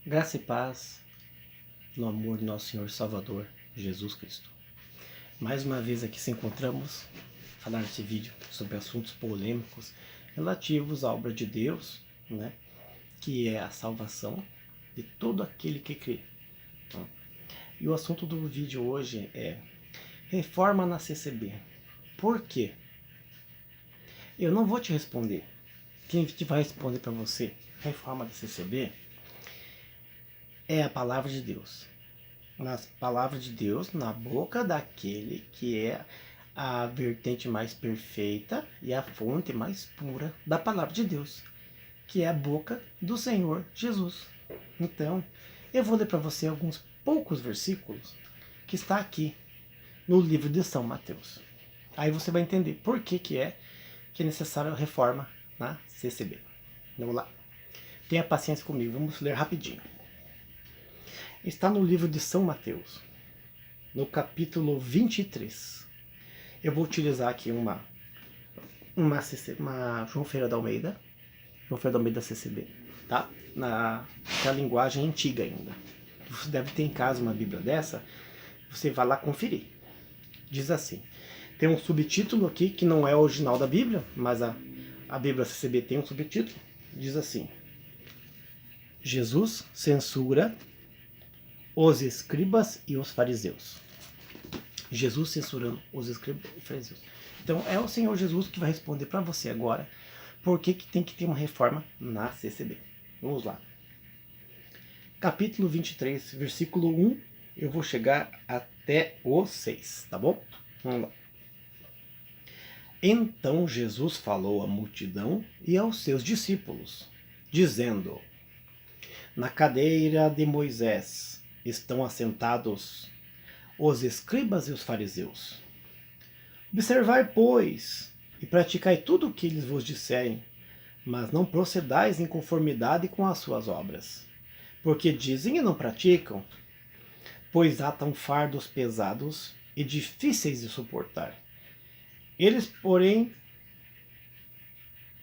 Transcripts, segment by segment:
Graça e paz no amor do nosso Senhor Salvador, Jesus Cristo. Mais uma vez aqui se encontramos a falar nesse vídeo sobre assuntos polêmicos relativos à obra de Deus, né? Que é a salvação de todo aquele que crê. E o assunto do vídeo hoje é reforma na CCB. Por quê? Eu não vou te responder. Quem vai responder para você reforma da CCB é a palavra de Deus. Na palavra de Deus, na boca daquele que é a vertente mais perfeita e a fonte mais pura da palavra de Deus, que é a boca do Senhor Jesus. Então, eu vou ler para você alguns poucos versículos que está aqui no livro de São Mateus. Aí você vai entender por que é necessária a reforma na CCB. Vamos lá. Tenha paciência comigo, vamos ler rapidinho. Está no livro de São Mateus, no capítulo 23. Eu vou utilizar aqui uma João Ferreira da Almeida, CCB, tá? Na linguagem antiga ainda. Você deve ter em casa uma Bíblia dessa, você vai lá conferir. Diz assim, tem um subtítulo aqui que não é original da Bíblia, mas a Bíblia CCB tem um subtítulo, diz assim: Jesus censura os escribas e os fariseus. Jesus censurando os escribas e fariseus. Então é o Senhor Jesus que vai responder para você agora por que tem que ter uma reforma na CCB. Vamos lá. Capítulo 23, versículo 1, eu vou chegar até o 6, tá bom? Vamos lá. Então Jesus falou à multidão e aos seus discípulos, dizendo: na cadeira de Moisés estão assentados os escribas e os fariseus. Observai, pois, e praticai tudo o que eles vos disserem, mas não procedais em conformidade com as suas obras, porque dizem e não praticam, pois atam fardos pesados e difíceis de suportar. Eles, porém,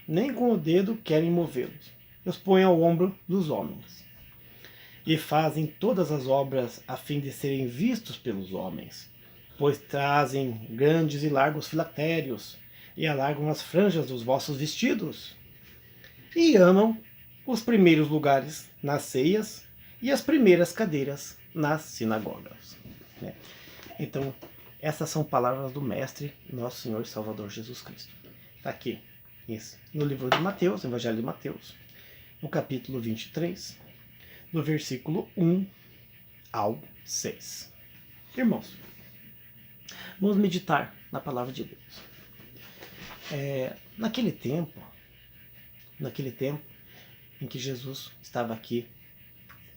nem com o dedo querem movê-los, os põem ao ombro dos homens, e fazem todas as obras a fim de serem vistos pelos homens, pois trazem grandes e largos filactérios, e alargam as franjas dos vossos vestidos, e amam os primeiros lugares nas ceias, e as primeiras cadeiras nas sinagogas. Então, essas são palavras do Mestre, nosso Senhor e Salvador Jesus Cristo. Está aqui, isso, no livro de Mateus, Evangelho de Mateus, no capítulo 23, do versículo 1 ao 6. Irmãos, vamos meditar na palavra de Deus. Naquele tempo em que Jesus estava aqui,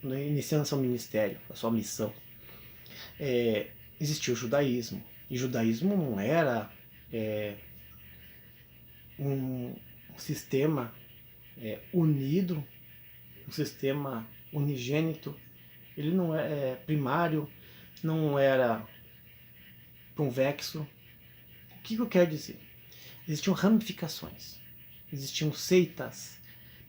iniciando seu ministério, a sua missão, existia o judaísmo. E o judaísmo não era um sistema unido, um sistema unigênito. Ele não é primário, não era convexo. O que eu quero dizer? Existiam ramificações, existiam seitas,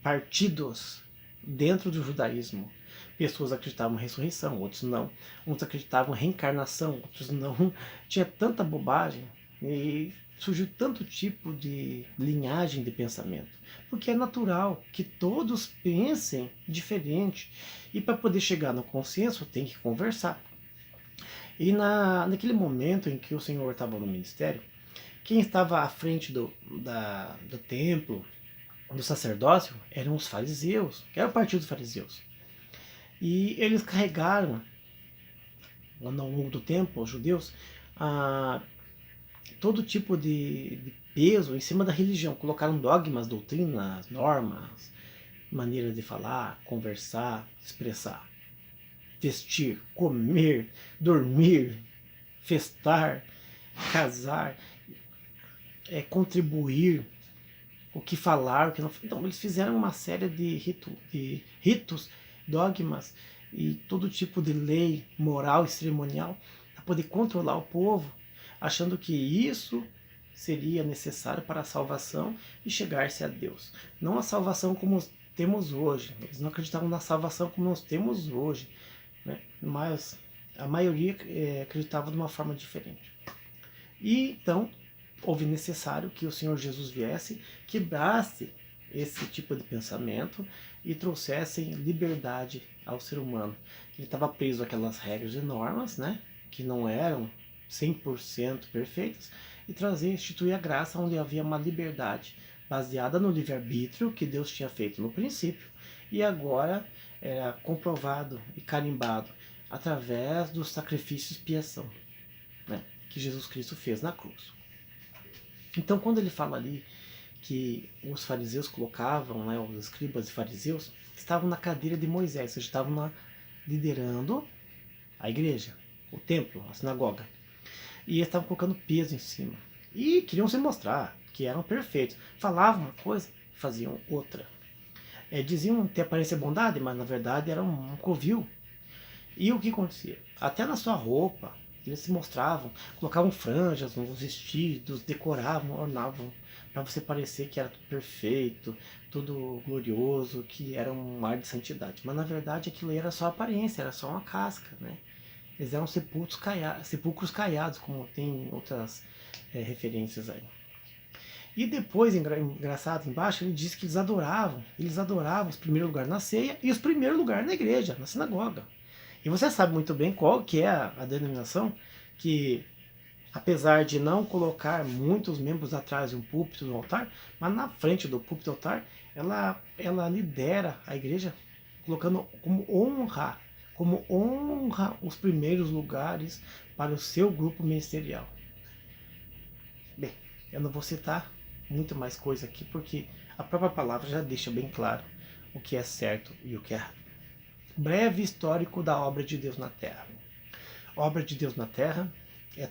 partidos dentro do judaísmo. Pessoas acreditavam em ressurreição, outros não. Uns acreditavam em reencarnação, outros não. Tinha tanta bobagem e surgiu tanto tipo de linhagem de pensamento. Porque é natural que todos pensem diferente. E para poder chegar no consenso, tem que conversar. E naquele momento em que o Senhor estava no ministério, quem estava à frente do templo, do sacerdócio, eram os fariseus, que era o partido dos fariseus. E eles carregaram, ao longo do tempo, os judeus, todo tipo de peso em cima da religião. Colocaram dogmas, doutrinas, normas, maneira de falar, conversar, expressar, vestir, comer, dormir, festar, casar, contribuir, o que falar, o que não. Então eles fizeram uma série de ritos, dogmas e todo tipo de lei moral e cerimonial para poder controlar o povo, achando que isso seria necessário para a salvação e chegar-se a Deus. Não a salvação como temos hoje. Eles não acreditavam na salvação como nós temos hoje, né? Mas a maioria acreditava de uma forma diferente. E então houve necessário que o Senhor Jesus viesse, quebrasse esse tipo de pensamento e trouxesse liberdade ao ser humano. Ele estava preso àquelas regras e normas, né, que não eram 100% perfeitas, e trazer, instituir a graça onde havia uma liberdade baseada no livre-arbítrio que Deus tinha feito no princípio e agora era comprovado e carimbado através do sacrifício e expiação, né, que Jesus Cristo fez na cruz. Então, quando ele fala ali que os fariseus colocavam, né, os escribas e fariseus, estavam na cadeira de Moisés, ou seja, estavam liderando a igreja, o templo, a sinagoga. E eles estavam colocando peso em cima. E queriam se mostrar que eram perfeitos. Falavam uma coisa, faziam outra. Diziam ter aparência de bondade, mas na verdade era um covil. E o que acontecia? Até na sua roupa, eles se mostravam, colocavam franjas nos vestidos, decoravam, ornavam, para você parecer que era tudo perfeito, tudo glorioso, que era um ar de santidade. Mas na verdade aquilo era só aparência, era só uma casca, né? Eles eram sepulcros caiados, como tem outras referências aí. E depois, engraçado, embaixo, ele diz que eles adoravam os primeiros lugares na ceia e os primeiros lugares na igreja, na sinagoga. E você sabe muito bem qual que é a denominação que, apesar de não colocar muitos membros atrás de um púlpito, do altar, mas na frente do púlpito do altar, ela lidera a igreja, colocando como honra os primeiros lugares para o seu grupo ministerial. Bem, eu não vou citar muito mais coisa aqui, porque a própria palavra já deixa bem claro o que é certo e o que é errado. Breve histórico da obra de Deus na Terra. A obra de Deus na Terra é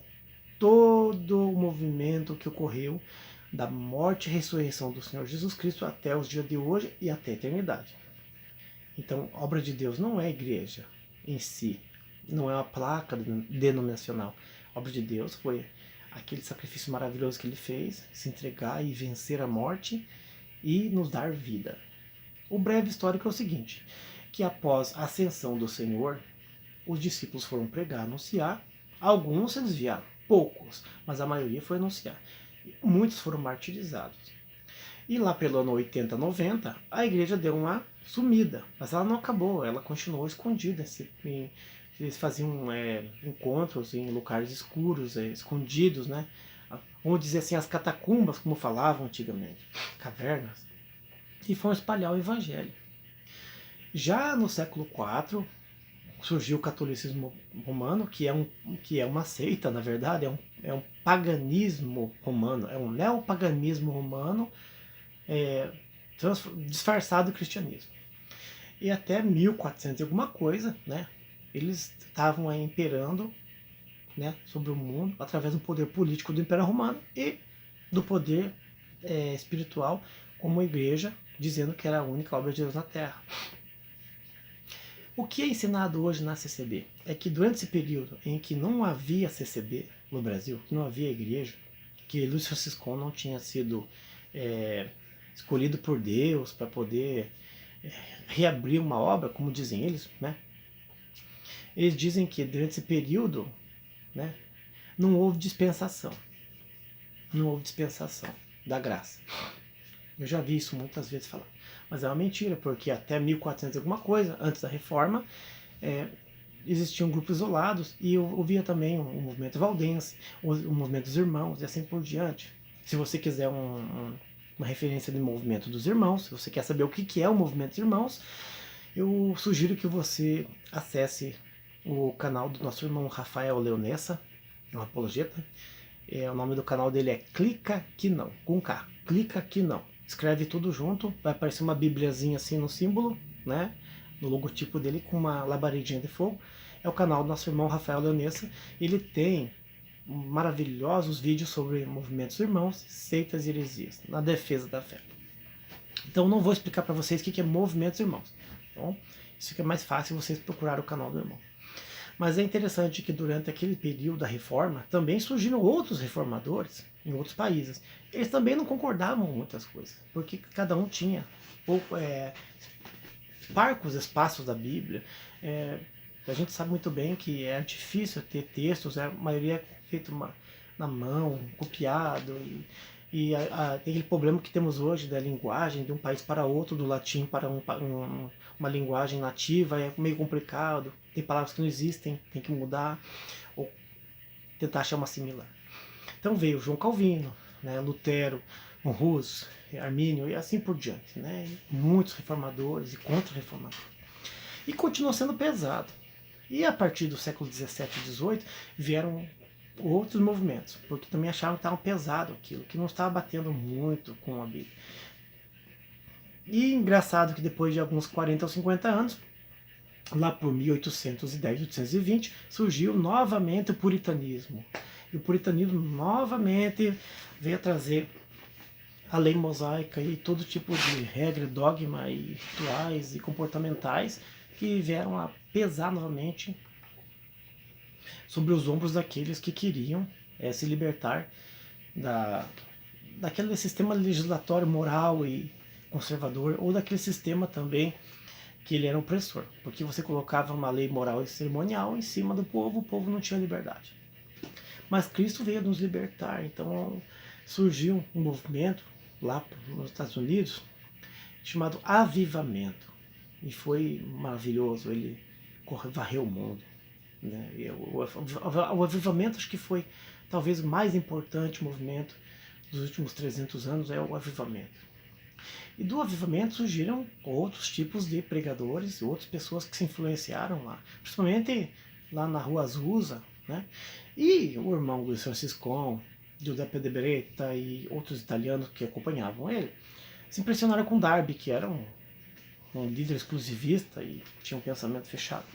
todo o movimento que ocorreu da morte e ressurreição do Senhor Jesus Cristo até os dias de hoje e até a eternidade. Então, a obra de Deus não é a igreja em si, não é uma placa denominacional. A obra de Deus foi aquele sacrifício maravilhoso que ele fez, se entregar e vencer a morte e nos dar vida. O breve histórico é o seguinte, que após a ascensão do Senhor, os discípulos foram pregar, anunciar, alguns se desviaram, poucos, mas a maioria foi anunciar. Muitos foram martirizados. E lá pelo ano 80, 90, a igreja deu uma sumida, mas ela não acabou, ela continuou escondida. Eles faziam encontros em locais escuros, escondidos, né? Vamos dizer assim, as catacumbas, como falavam antigamente, cavernas, e foram espalhar o evangelho. Já no século IV, surgiu o catolicismo romano, que é uma seita, na verdade, é um paganismo romano, é um neopaganismo romano disfarçado de cristianismo. E até 1400 e alguma coisa, né, eles estavam imperando, né, sobre o mundo através do poder político do Império Romano e do poder espiritual como igreja, dizendo que era a única obra de Deus na Terra. O que é ensinado hoje na CCB é que durante esse período em que não havia CCB no Brasil, que não havia igreja, que Luís Franciscão não tinha sido escolhido por Deus para poder reabrir uma obra, como dizem eles, né? Eles dizem que durante esse período, né, não houve dispensação. Não houve dispensação da graça. Eu já vi isso muitas vezes falar. Mas é uma mentira, porque até 1400 alguma coisa, antes da reforma, existiam grupos isolados, e eu ouvia também o movimento valdense, o movimento dos irmãos, e assim por diante. Se você quiser uma referência do movimento dos irmãos, se você quer saber o que é o movimento dos irmãos, eu sugiro que você acesse o canal do nosso irmão Rafael Leonessa, um apologeta. O nome do canal dele é Clica Que Não, com K, Clica Que Não. Escreve tudo junto, vai aparecer uma bibliazinha assim no símbolo, né, no logotipo dele com uma labaredinha de fogo. É o canal do nosso irmão Rafael Leonessa. Ele tem maravilhosos vídeos sobre movimentos irmãos, seitas e heresias, na defesa da fé. Então não vou explicar para vocês o que é movimentos irmãos. Então, isso fica mais fácil vocês procurar o canal do irmão. Mas é interessante que durante aquele período da reforma também surgiram outros reformadores, em outros países. Eles também não concordavam com muitas coisas, porque cada um tinha parcos espaços da Bíblia. A gente sabe muito bem que é difícil ter textos, a maioria é feito na mão, copiado, e tem aquele problema que temos hoje da linguagem de um país para outro, do latim para uma linguagem nativa, é meio complicado, tem palavras que não existem, tem que mudar, ou tentar achar uma similar. Então veio João Calvino, né, Lutero, Hus, Armínio e assim por diante, né, muitos reformadores e contra-reformadores. E continuou sendo pesado. E a partir do século XVII e XVIII vieram outros movimentos, porque também achavam que estava pesado aquilo, que não estava batendo muito com a Bíblia. E engraçado que depois de alguns 40 ou 50 anos, lá por 1810, 1820, surgiu novamente o puritanismo. E o puritanismo novamente veio a trazer a lei mosaica e todo tipo de regra, dogma e rituais e comportamentais que vieram a pesar novamente sobre os ombros daqueles que queriam se libertar daquele sistema legislatório moral e conservador, ou daquele sistema também que ele era opressor, porque você colocava uma lei moral e cerimonial em cima do povo, o povo não tinha liberdade. Mas Cristo veio nos libertar, então surgiu um movimento lá nos Estados Unidos chamado Avivamento, e foi maravilhoso, ele varreu o mundo. Né? O avivamento acho que foi talvez o mais importante movimento dos últimos 300 anos, é o avivamento. E do avivamento surgiram outros tipos de pregadores, outras pessoas que se influenciaram lá, principalmente lá na Rua Azusa, né? E o irmão Luiz Franciscon, Giuseppe de Beretta e outros italianos que acompanhavam ele, se impressionaram com Darby, que era um líder exclusivista e tinha um pensamento fechado.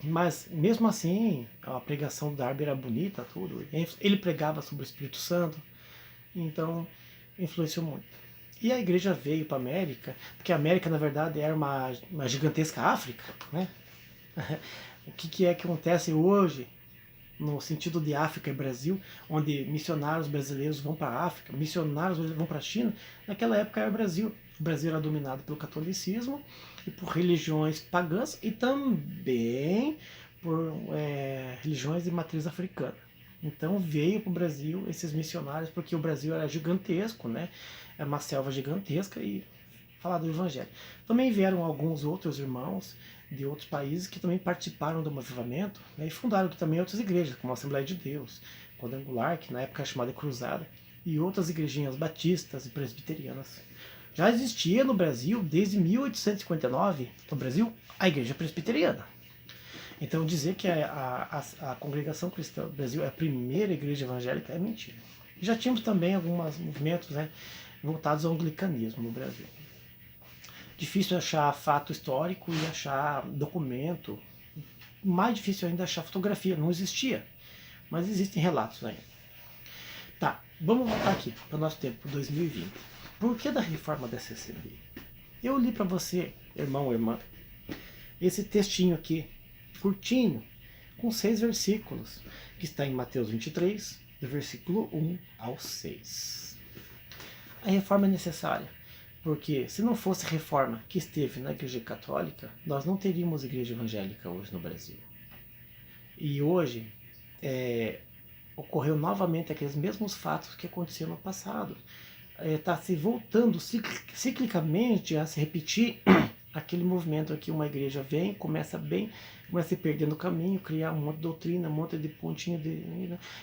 Mas mesmo assim, a pregação do Darby era bonita, tudo. Ele pregava sobre o Espírito Santo, então influenciou muito. E a igreja veio para a América, porque a América na verdade era uma gigantesca África, né? O que é que acontece hoje no sentido de África e Brasil, onde missionários brasileiros vão para a África, missionários vão para a China? Naquela época era o Brasil. O Brasil era dominado pelo catolicismo e por religiões pagãs e também por religiões de matriz africana. Então veio para o Brasil esses missionários, porque o Brasil era gigantesco, né? Era uma selva gigantesca, e falar do Evangelho. Também vieram alguns outros irmãos de outros países que também participaram do avivamento, né, e fundaram também outras igrejas, como a Assembleia de Deus, Quadrangular, que na época era chamada Cruzada, e outras igrejinhas batistas e presbiterianas. Já existia no Brasil, desde 1859, no Brasil, a Igreja Presbiteriana. Então dizer que a Congregação Cristã do Brasil é a primeira igreja evangélica é mentira. Já tínhamos também alguns movimentos, né, voltados ao anglicanismo no Brasil. Difícil achar fato histórico e achar documento. Mais difícil ainda achar fotografia. Não existia, mas existem relatos ainda. Tá, vamos voltar aqui para o nosso tempo, 2020. Por que da reforma da CCB? Eu li para você, irmão ou irmã, esse textinho aqui, curtinho, com 6 versículos, que está em Mateus 23, do versículo 1 ao 6. A reforma é necessária, porque se não fosse a reforma que esteve na Igreja Católica, nós não teríamos igreja evangélica hoje no Brasil. E hoje ocorreu novamente aqueles mesmos fatos que aconteceram no passado. Está se voltando ciclicamente a se repetir aquele movimento que uma igreja vem, começa bem, começa a se perder no caminho, criar um monte de doutrina, um monte de pontinho,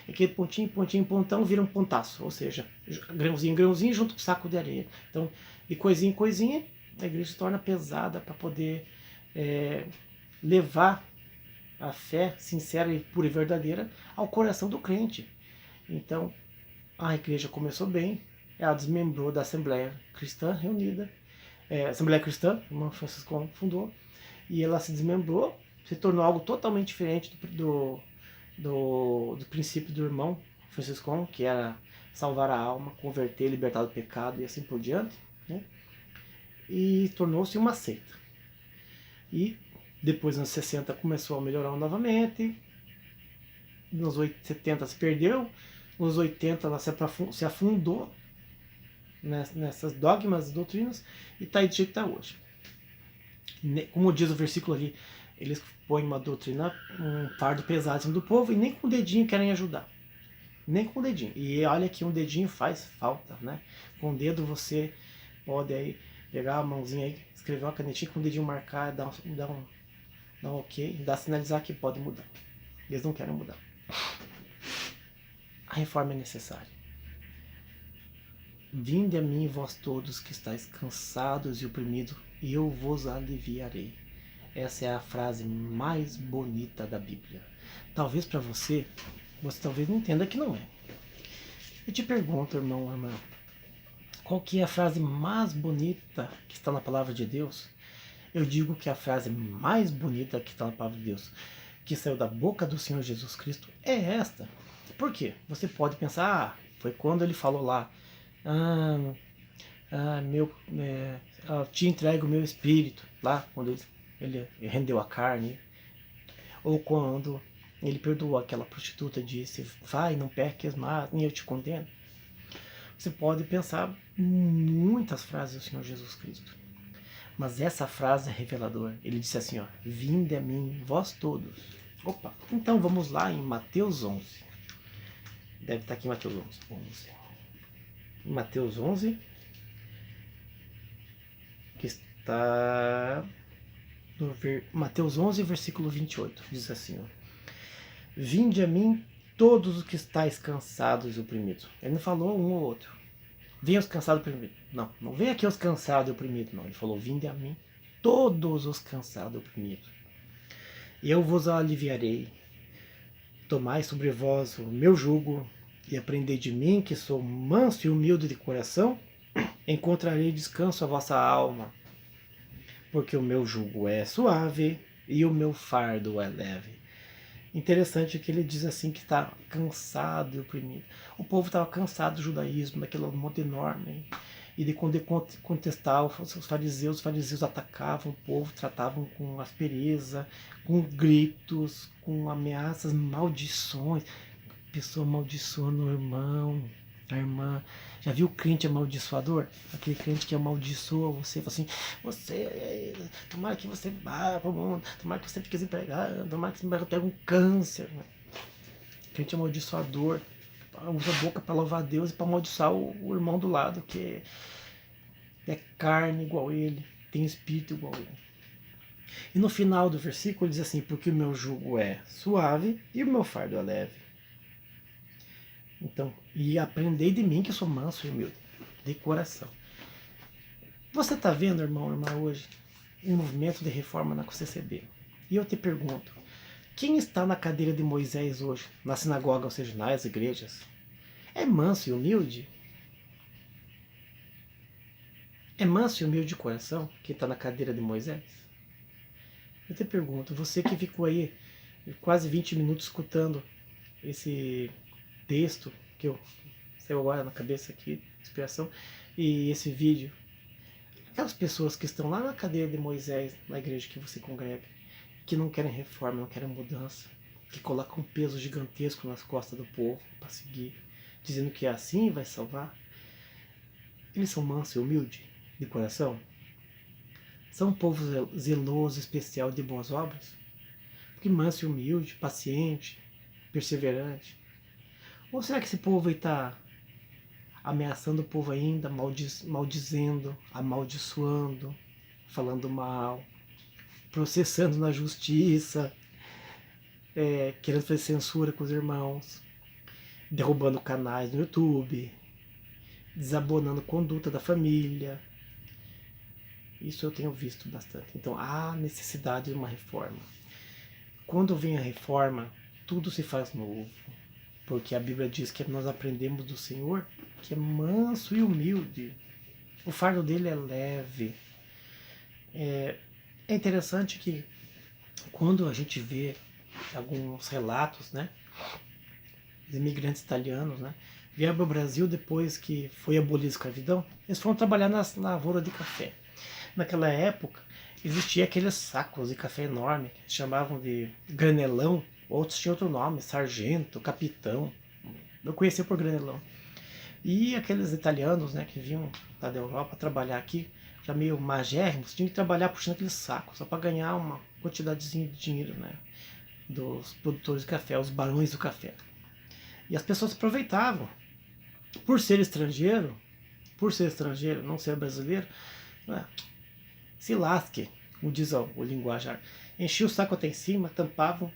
aquele pontinho, pontão, vira um pontaço, ou seja, grãozinho junto com saco de areia. Então, de coisinha em coisinha, a igreja se torna pesada para poder levar a fé sincera e pura e verdadeira ao coração do crente. Então, a igreja começou bem, ela desmembrou da Assembleia Cristã Reunida, Assembleia Cristã, o irmão Francisco fundou, e ela se desmembrou, se tornou algo totalmente diferente do princípio do irmão Francisco, que era salvar a alma, converter, libertar do pecado e assim por diante, né? E tornou-se uma seita. E depois, nos 60, começou a melhorar novamente, nos 70 se perdeu, nos 80 ela se afundou nessas dogmas e doutrinas e está aí do jeito que está hoje. Como diz o versículo ali, eles põem uma doutrina, um fardo pesado em cima do povo e nem com o dedinho querem ajudar. Nem com o dedinho. E olha que um dedinho faz falta, né? Com o dedo você pode aí pegar a mãozinha aí, escrever uma canetinha com o dedinho marcar, dar um ok, dar sinalizar que pode mudar. Eles não querem mudar. A reforma é necessária. Vinde a mim, vós todos que estáis cansados e oprimidos, e eu vos aliviarei. Essa é a frase mais bonita da Bíblia. Talvez para você talvez não entenda que não é. Eu te pergunto, irmão, irmã, qual que é a frase mais bonita que está na palavra de Deus? Eu digo que a frase mais bonita que está na palavra de Deus, que saiu da boca do Senhor Jesus Cristo, é esta. Por quê? Você pode pensar, foi quando ele falou lá, eu te entrego o meu espírito, lá quando ele rendeu a carne, ou quando ele perdoou aquela prostituta e disse, vai, não peques mais, nem eu te condeno. Você pode pensar muitas frases do Senhor Jesus Cristo. Mas essa frase é reveladora. Ele disse assim, ó, vinde a mim, vós todos. Opa, então vamos lá em Mateus 11. Deve estar aqui em Mateus 11. Mateus 11, que está no Mateus 11, versículo 28. Diz assim, ó, vinde a mim todos os que estáis cansados e oprimidos. Ele não falou um ou outro. Venha os cansados e oprimidos. Não, não vem aqui os cansados e oprimidos, não. Ele falou, vinde a mim todos os cansados e oprimidos. E eu vos aliviarei. Tomai sobre vós o meu jugo e aprendei de mim, que sou manso e humilde de coração, encontrarei descanso à vossa alma. Porque o meu jugo é suave e o meu fardo é leve. Interessante que ele diz assim que está cansado e oprimido. O povo estava cansado do judaísmo, daquele monte enorme. E de quando contestar os fariseus atacavam o povo, tratavam com aspereza, com gritos, com ameaças, maldições. A pessoa amaldiçoando o irmão, a irmã. Já viu o crente amaldiçoador? Aquele crente que amaldiçoa você, fala assim, tomara que você vá para o mundo, tomara que você fique desempregado, tomara que você pegue um câncer. Crente amaldiçoador, usa a boca para louvar a Deus e para amaldiçoar o irmão do lado, que é carne igual ele, tem espírito igual ele. E no final do versículo ele diz assim, porque o meu jugo é suave e o meu fardo é leve. Então, e aprendei de mim que sou manso e humilde, de coração. Você está vendo, irmão, irmã, hoje, um movimento de reforma na CCB. E eu te pergunto, quem está na cadeira de Moisés hoje, na sinagoga, ou seja, nas igrejas, é manso e humilde? É manso e humilde de coração quem está na cadeira de Moisés? Eu te pergunto, você que ficou aí quase 20 minutos escutando esse texto que eu saiu agora na cabeça aqui, inspiração, e esse vídeo, aquelas pessoas que estão lá na cadeira de Moisés, na igreja que você congrega, que não querem reforma, não querem mudança, que colocam um peso gigantesco nas costas do povo para seguir, dizendo que é assim vai salvar, eles são mansos e humildes de coração? São um povo zeloso, especial de boas obras? Porque manso e humilde, paciente, perseverante? Ou será que esse povo está ameaçando o povo ainda, maldizendo, amaldiçoando, falando mal, processando na justiça, querendo fazer censura com os irmãos, derrubando canais no YouTube, desabonando conduta da família? Isso eu tenho visto bastante. Então há necessidade de uma reforma. Quando vem a reforma, tudo se faz novo. Porque a Bíblia diz que nós aprendemos do Senhor que é manso e humilde. O fardo dele é leve. É interessante que quando a gente vê alguns relatos, né, de imigrantes italianos, né, vieram para o Brasil depois que foi abolida a escravidão, eles foram trabalhar na lavoura de café. Naquela época existia aqueles sacos de café enorme, que chamavam de granelão, outros tinham outro nome, sargento, capitão, Eu conheci por Granelão. E aqueles italianos, né, que vinham lá da Europa trabalhar aqui, já meio magérrimos, tinham que trabalhar puxando aqueles sacos, só para ganhar uma quantidadezinha de dinheiro, né, dos produtores de café, os barões do café. E as pessoas aproveitavam. Por ser estrangeiro, não ser brasileiro, né, se lasque, como diz o linguajar. Enchia o saco até em cima, tampavam,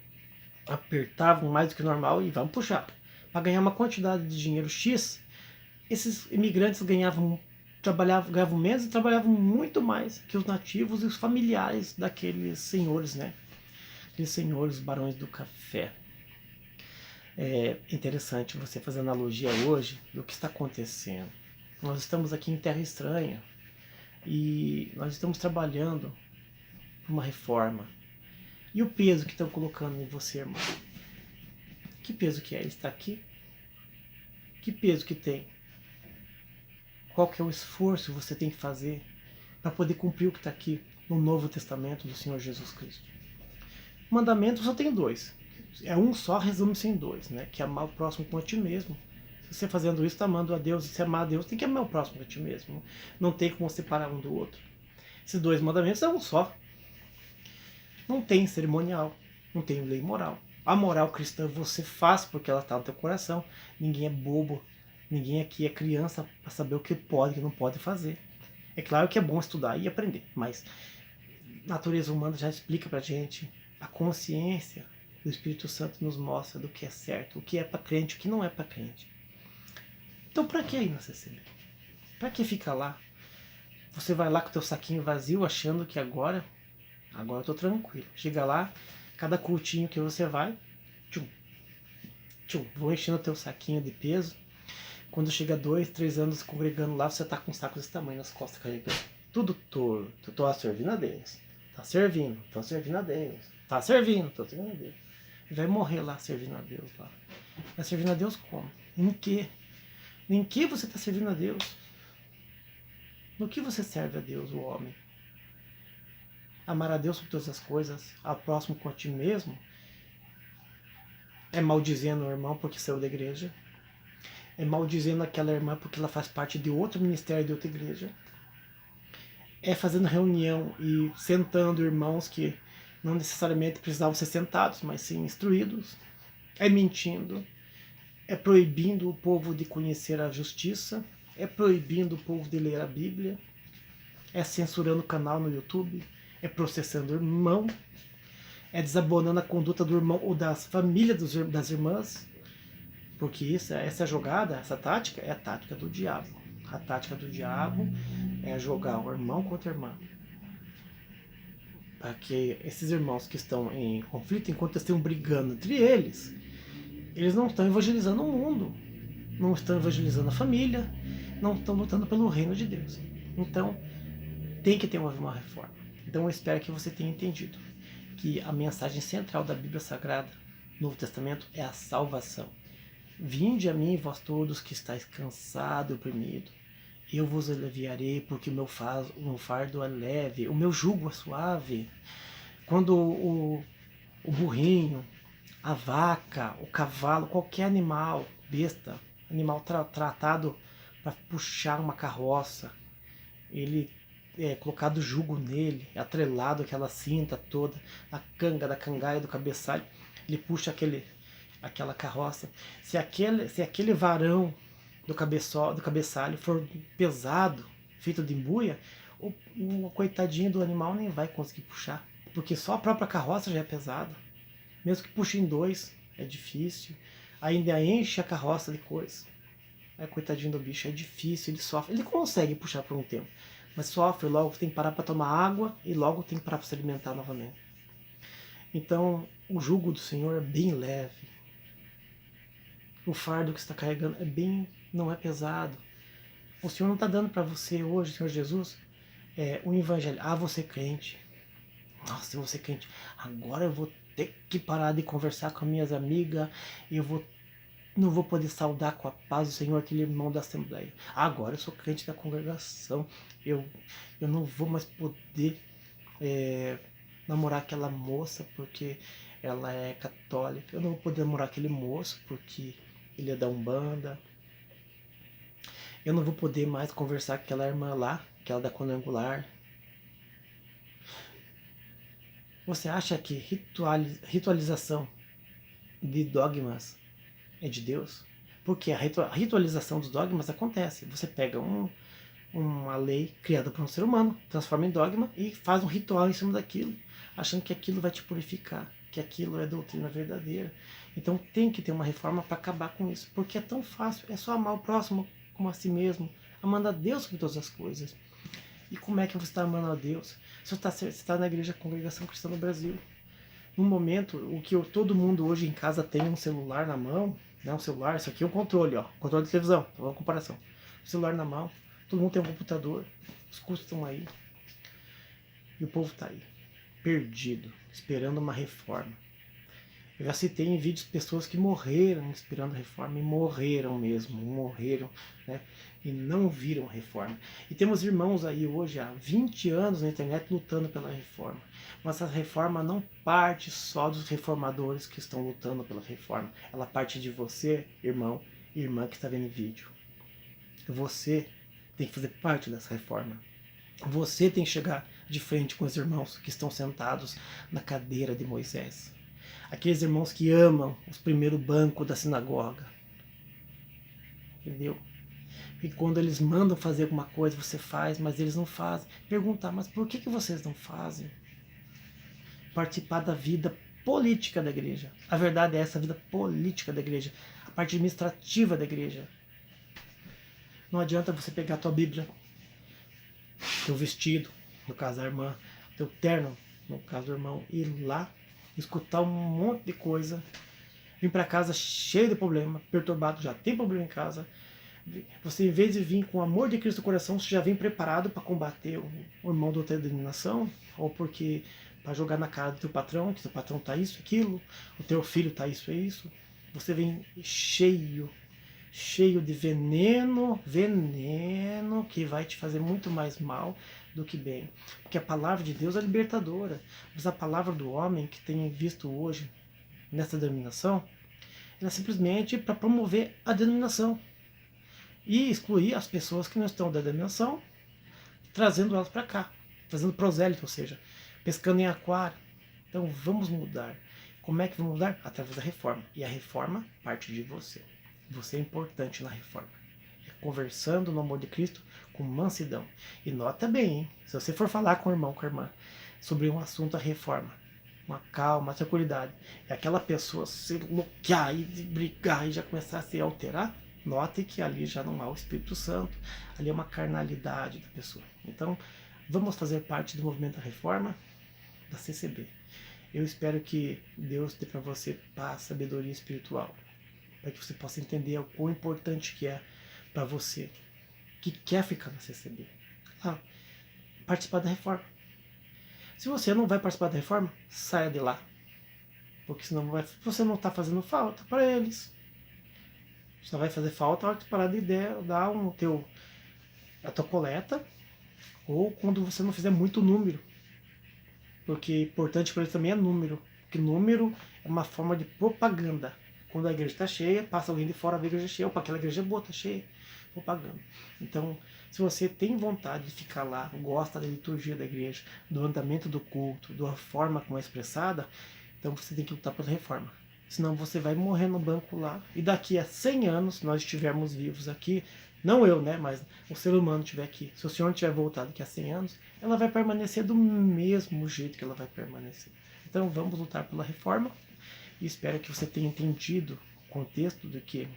apertavam mais do que normal e vamos puxar. Para ganhar uma quantidade de dinheiro X, esses imigrantes ganhavam menos e trabalhavam muito mais que os nativos e os familiares daqueles senhores, né? Aqueles senhores barões do café. É interessante você fazer analogia hoje do que está acontecendo. Nós estamos aqui em terra estranha e nós estamos trabalhando por uma reforma. E o peso que estão colocando em você, irmão? Que peso que é? Ele está aqui? Que peso que tem? Qual que é o esforço que você tem que fazer para poder cumprir o que está aqui no Novo Testamento do Senhor Jesus Cristo? Mandamentos só tem dois. É um só, resume-se em dois, né? Que é amar o próximo como a ti mesmo. Se você fazendo isso, está amando a Deus. E se amar a Deus, tem que amar o próximo como a ti mesmo. Não tem como separar um do outro. Esses dois mandamentos é um só. Não tem cerimonial, não tem lei moral. A moral cristã você faz porque ela está no teu coração. Ninguém é bobo. Ninguém aqui é criança para saber o que pode e o que não pode fazer. É claro que é bom estudar e aprender, mas a natureza humana já explica pra gente. A consciência do Espírito Santo nos mostra do que é certo, o que é para crente, o que não é para crente. Então para que ir na CCB? Para que ficar lá? Você vai lá com o teu saquinho vazio achando que agora eu tô tranquilo. Chega lá, cada cultinho que você vai, tchum, tchum, vou enchendo o teu saquinho de peso. Quando chega 2, 3 anos congregando lá, você tá com um saco desse tamanho nas costas carregando. Tudo torto. Tô servindo a Deus. Tá servindo, tô servindo a Deus. Tá servindo, tô servindo a Deus. E vai morrer lá servindo a Deus lá. Vai servindo a Deus como? Em quê? Em que você tá servindo a Deus? No que você serve a Deus, o homem? Amar a Deus sobre todas as coisas, ao próximo com a ti mesmo, é maldizendo o irmão porque saiu da igreja, é maldizendo aquela irmã porque ela faz parte de outro ministério de outra igreja, é fazendo reunião e sentando irmãos que não necessariamente precisavam ser sentados, mas sim instruídos, é mentindo, é proibindo o povo de conhecer a justiça, é proibindo o povo de ler a Bíblia, é censurando o canal no YouTube, é processando o irmão, é desabonando a conduta do irmão ou das famílias das irmãs, porque essa jogada, essa tática é a tática do diabo. A tática do diabo é jogar o irmão contra a irmã. Para que esses irmãos que estão em conflito, enquanto estão brigando entre eles não estão evangelizando o mundo, não estão evangelizando a família, não estão lutando pelo reino de Deus. Então, tem que ter uma reforma. Então eu espero que você tenha entendido que a mensagem central da Bíblia Sagrada, Novo Testamento, é a salvação. Vinde a mim, vós todos que estáis cansados e oprimidos, eu vos aliviarei, porque o meu fardo é leve, o meu jugo é suave. Quando o burrinho, a vaca, o cavalo, qualquer animal, besta, animal tratado para puxar uma carroça, ele colocado jugo nele, atrelado aquela cinta toda, a canga da cangaia do cabeçalho, ele puxa aquela carroça. Se aquele varão do cabeçalho for pesado, feito de embuia, o coitadinho do animal nem vai conseguir puxar, porque só a própria carroça já é pesada. Mesmo que puxe em dois, é difícil. Ainda enche a carroça de coisa. Coitadinho do bicho, é difícil, ele sofre. Ele consegue puxar por um tempo, mas sofre, logo tem que parar para tomar água e logo tem que parar para se alimentar novamente. Então, o jugo do Senhor é bem leve. O fardo que você está carregando não é pesado. O Senhor não está dando para você hoje, Senhor Jesus, um evangelho. Você crente. Nossa, eu vou ser crente. Agora eu vou ter que parar de conversar com minhas amigas. Não vou poder saudar com a paz do Senhor aquele irmão da Assembleia. Agora eu sou crente da congregação. Eu não vou mais poder namorar aquela moça porque ela é católica. Eu não vou poder namorar aquele moço porque ele é da Umbanda. Eu não vou poder mais conversar com aquela irmã lá, aquela da Quadrangular. Você acha que ritualização de dogmas é de Deus? Porque a ritualização dos dogmas acontece. Você pega uma lei criada por um ser humano, transforma em dogma e faz um ritual em cima daquilo, achando que aquilo vai te purificar, que aquilo é doutrina verdadeira. Então tem que ter uma reforma para acabar com isso, porque é tão fácil, é só amar o próximo como a si mesmo, amando a Deus sobre todas as coisas. E como é que você está amando a Deus? Você está na igreja Congregação Cristã no Brasil. No momento, o que todo mundo hoje em casa tem um celular na mão, né? Um celular, isso aqui é um controle, ó, controle de televisão, uma comparação. O celular na mão, todo mundo tem um computador, os custos estão aí. E o povo está aí, perdido, esperando uma reforma. Eu já citei em vídeos pessoas que morreram esperando a reforma e morreram mesmo, morreram, né? E não viram a reforma. E temos irmãos aí hoje há 20 anos na internet lutando pela reforma. Mas a reforma não parte só dos reformadores que estão lutando pela reforma. Ela parte de você, irmão e irmã que está vendo o vídeo. Você tem que fazer parte dessa reforma. Você tem que chegar de frente com os irmãos que estão sentados na cadeira de Moisés. Aqueles irmãos que amam os primeiros bancos da sinagoga. Entendeu? E quando eles mandam fazer alguma coisa, você faz, mas eles não fazem. Perguntar, mas por que vocês não fazem? Participar da vida política da igreja. A verdade é essa, a vida política da igreja. A parte administrativa da igreja. Não adianta você pegar a tua Bíblia, teu vestido, no caso da irmã, teu terno, no caso do irmão, e ir lá escutar um monte de coisa, vir para casa cheio de problema, perturbado, já tem problema em casa. Você, em vez de vir com o amor de Cristo no coração, você já vem preparado para combater o irmão da outra denominação, ou porque para jogar na cara do teu patrão, que teu patrão tá isso, aquilo, o teu filho tá isso, é isso. Você vem cheio de veneno que vai te fazer muito mais mal do que bem. Porque a palavra de Deus é libertadora. Mas a palavra do homem que tem visto hoje nessa denominação, ela é simplesmente para promover a denominação e excluir as pessoas que não estão da denominação, trazendo elas para cá, trazendo prosélito, ou seja, pescando em aquário. Então vamos mudar. Como é que vamos mudar? Através da reforma. E a reforma parte de você. Você é importante na reforma. É conversando no amor de Cristo com mansidão. E nota bem, hein? Se você for falar com o irmão, com a irmã, sobre um assunto a reforma, uma calma, tranquilidade, e aquela pessoa se bloquear e brigar e já começar a se alterar, note que ali já não há o Espírito Santo, ali é uma carnalidade da pessoa. Então, vamos fazer parte do movimento da reforma da CCB. Eu espero que Deus dê para você paz, sabedoria espiritual, para que você possa entender o quão importante que é para você que quer ficar na CCB. Participar da reforma. Se você não vai participar da reforma, saia de lá. Porque senão você não está fazendo falta para eles. Só vai fazer falta na hora que parar de dar a tua coleta, ou quando você não fizer muito número. Porque importante para eles também é número. Porque número é uma forma de propaganda. Quando a igreja está cheia, passa alguém de fora da igreja cheia. Opa, aquela igreja é boa, está cheia. Propaganda. Então, se você tem vontade de ficar lá, gosta da liturgia da igreja, do andamento do culto, da forma como é expressada, então você tem que lutar pela reforma. Senão você vai morrer no banco lá. E daqui a 100 anos, se nós estivermos vivos aqui, não eu, né, mas o ser humano estiver aqui, se o Senhor tiver voltado daqui a 100 anos, ela vai permanecer do mesmo jeito que ela vai permanecer. Então vamos lutar pela reforma e espero que você tenha entendido o contexto de que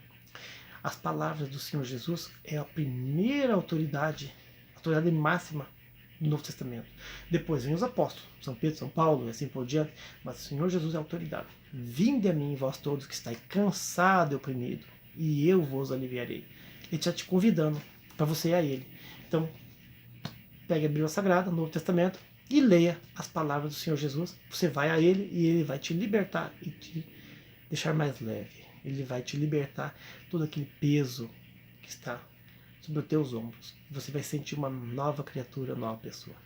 as palavras do Senhor Jesus é a primeira autoridade máxima do Novo Testamento. Depois vem os apóstolos, São Pedro, São Paulo e assim por diante, mas o Senhor Jesus é a autoridade. Vinde a mim, vós todos que estáis cansados e oprimidos, e eu vos aliviarei. Ele está te convidando para você ir a Ele. Então, pegue a Bíblia Sagrada, Novo Testamento, e leia as palavras do Senhor Jesus. Você vai a Ele e Ele vai te libertar e te deixar mais leve. Ele vai te libertar todo aquele peso que está sobre os teus ombros. Você vai sentir uma nova criatura, uma nova pessoa.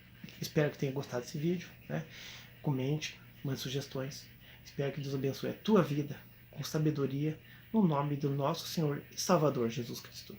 Espero que tenha gostado desse vídeo, né? Comente, mande sugestões. Espero que Deus abençoe a tua vida com sabedoria, no nome do nosso Senhor e Salvador Jesus Cristo.